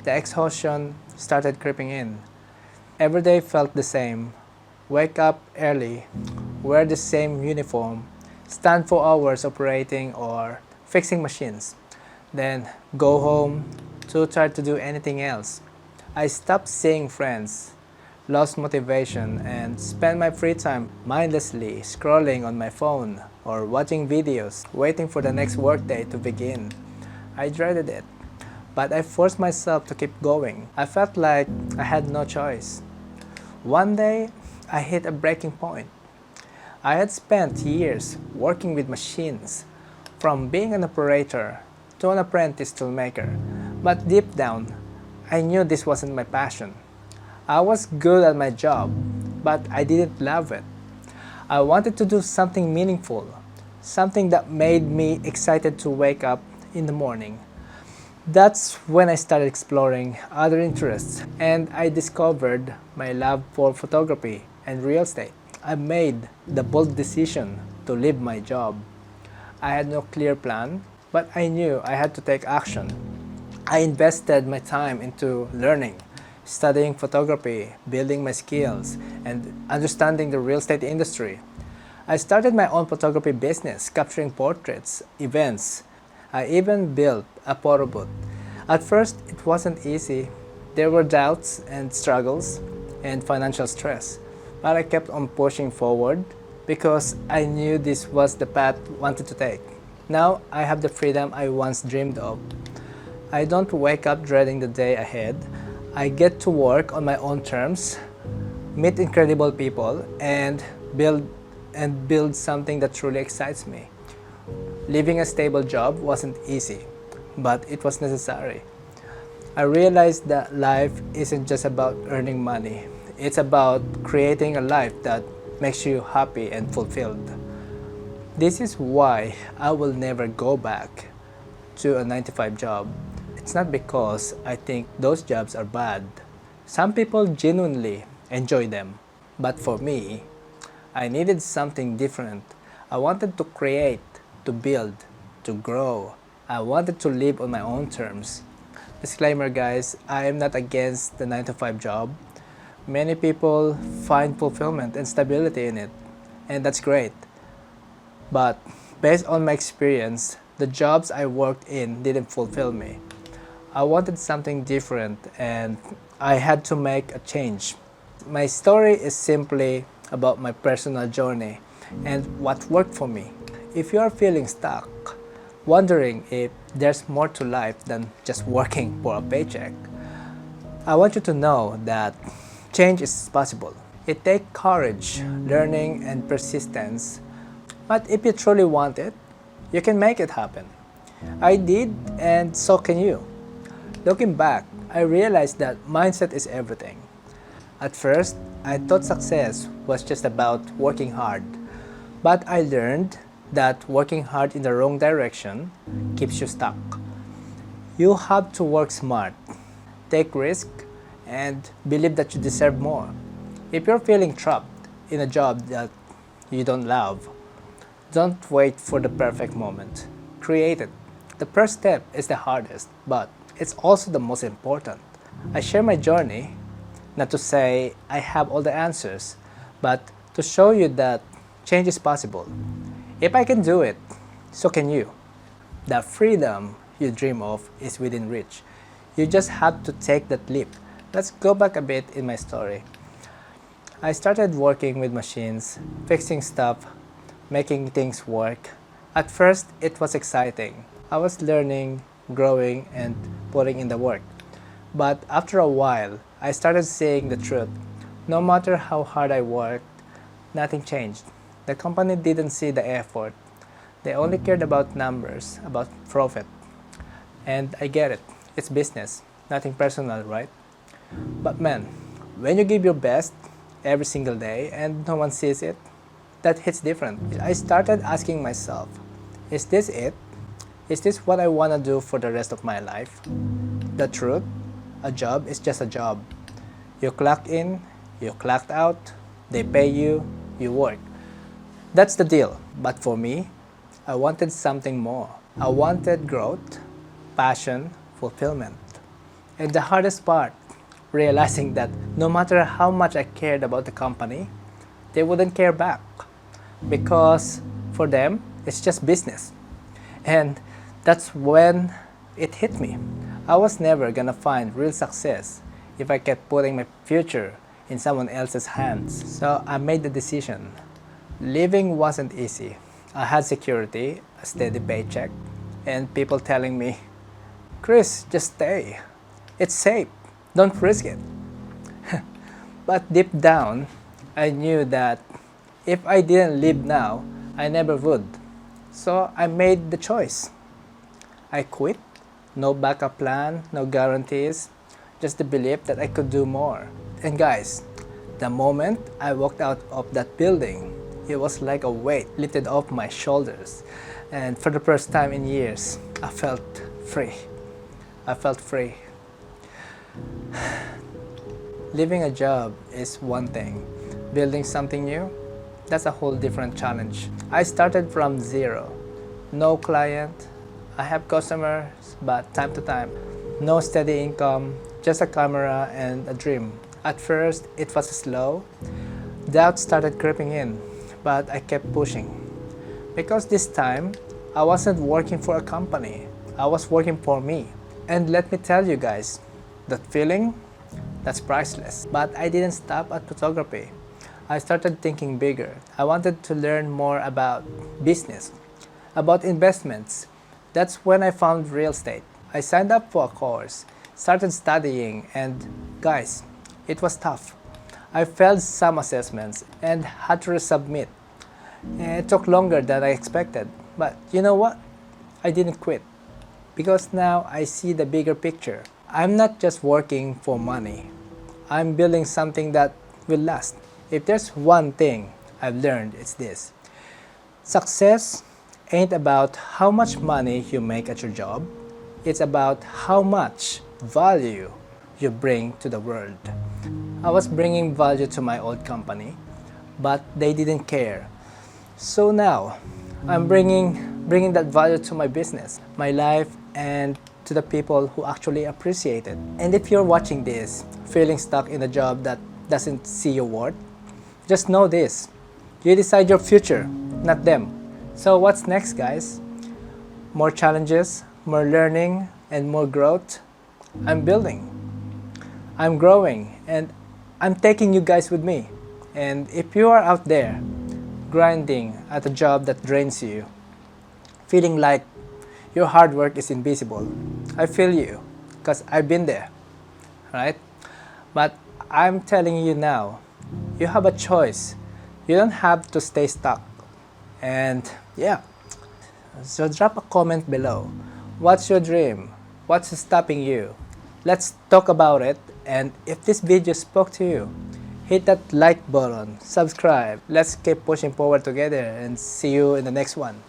the exhaustion started creeping in. Every day felt the same. Wake up early, wear the same uniform, stand for hours operating or fixing machines, then go home, too tired to do anything else. I stopped seeing friends, lost motivation, and spent my free time mindlessly scrolling on my phone or watching videos, waiting for the next workday to begin. I dreaded it, but I forced myself to keep going. I felt like I had no choice. One day, I hit a breaking point. I had spent years working with machines, from being an operator to an apprentice toolmaker, but deep down, I knew this wasn't my passion. I was good at my job, but I didn't love it. I wanted to do something meaningful, something that made me excited to wake up in the morning. That's when I started exploring other interests and I discovered my love for photography and real estate. I made the bold decision to leave my job. I had no clear plan, but I knew I had to take action. I invested my time into learning, studying photography, building my skills, and understanding the real estate industry. I started my own photography business, capturing portraits, events. I even built a photo booth. At first, it wasn't easy. There were doubts and struggles and financial stress. But I kept on pushing forward because I knew this was the path I wanted to take. Now I have the freedom I once dreamed of. I don't wake up dreading the day ahead. I get to work on my own terms, meet incredible people, and build something that truly excites me. Leaving a stable job wasn't easy, but it was necessary. I realized that life isn't just about earning money. It's about creating a life that makes you happy and fulfilled. This is why I will never go back to a 9 to 5 job. It's not because I think those jobs are bad. Some people genuinely enjoy them. But for me, I needed something different. I wanted to create, to build, to grow. I wanted to live on my own terms. Disclaimer guys, I am not against the 9 to 5 job. Many people find fulfillment and stability in it, and that's great. But based on my experience, the jobs I worked in didn't fulfill me. I wanted something different and I had to make a change. My story is simply about my personal journey and what worked for me. If you are feeling stuck, wondering if there's more to life than just working for a paycheck, I want you to know that change is possible. It takes courage, learning, and persistence. But if you truly want it, you can make it happen. I did, and so can you. Looking back, I realized that mindset is everything. At first, I thought success was just about working hard. But I learned that working hard in the wrong direction keeps you stuck. You have to work smart, take risks, and believe that you deserve more. If you're feeling trapped in a job that you don't love, don't wait for the perfect moment. Create it. The first step is the hardest, but it's also the most important. I share my journey, not to say I have all the answers, but to show you that change is possible. If I can do it, so can you. The freedom you dream of is within reach. You just have to take that leap. Let's go back a bit in my story. I started working with machines, fixing stuff, making things work. At first, it was exciting. I was learning, growing, and putting in the work. But after a while, I started seeing the truth. No matter how hard I worked, nothing changed. The company didn't see the effort. They only cared about numbers, about profit. And I get it. It's business, nothing personal, right? But man, when you give your best every single day and no one sees it, that hits different. I started asking myself, is this it? Is this what I want to do for the rest of my life? The truth, a job is just a job. You clock in, you clocked out, they pay you, you work. That's the deal. But for me, I wanted something more. I wanted growth, passion, fulfillment. And the hardest part, realizing that no matter how much I cared about the company, they wouldn't care back because for them, it's just business. And that's when it hit me. I was never gonna find real success if I kept putting my future in someone else's hands. So I made the decision. Living wasn't easy. I had security, a steady paycheck, and people telling me, Chris, just stay. It's safe. Don't risk it. But deep down, I knew that if I didn't live now, I never would. So I made the choice. I quit. No backup plan, no guarantees, just the belief that I could do more. And guys, the moment I walked out of that building, it was like a weight lifted off my shoulders. And for the first time in years, I felt free. I felt free. Leaving a job is one thing. Building something new, that's a whole different challenge. I started from zero. No client. I have customers, but time to time. No steady income, just a camera and a dream. At first, it was slow. Doubt started creeping in, but I kept pushing. Because this time, I wasn't working for a company. I was working for me. And let me tell you guys, that feeling, that's priceless. But I didn't stop at photography. I started thinking bigger. I wanted to learn more about business, about investments. That's when I found real estate. I signed up for a course, started studying, and guys, it was tough. I failed some assessments and had to resubmit. It took longer than I expected, but you know what? I didn't quit because now I see the bigger picture. I'm not just working for money. I'm building something that will last. If there's one thing I've learned, it's this. Success ain't about how much money you make at your job. It's about how much value you bring to the world. I was bringing value to my old company, but they didn't care. So now, I'm bringing that value to my business, my life, and to the people who actually appreciate it. And if you're watching this, feeling stuck in a job that doesn't see your worth, just know this. You decide your future, not them. So what's next, guys? More challenges, more learning, and more growth. I'm building. I'm growing, and I'm taking you guys with me. And if you are out there, grinding at a job that drains you, feeling like your hard work is invisible, I feel you, because I've been there, right? But I'm telling you now, you have a choice. You don't have to stay stuck. And yeah, so drop a comment below. What's your dream? What's stopping you? Let's talk about it. And if this video spoke to you, hit that like button, subscribe. Let's keep pushing forward together and see you in the next one.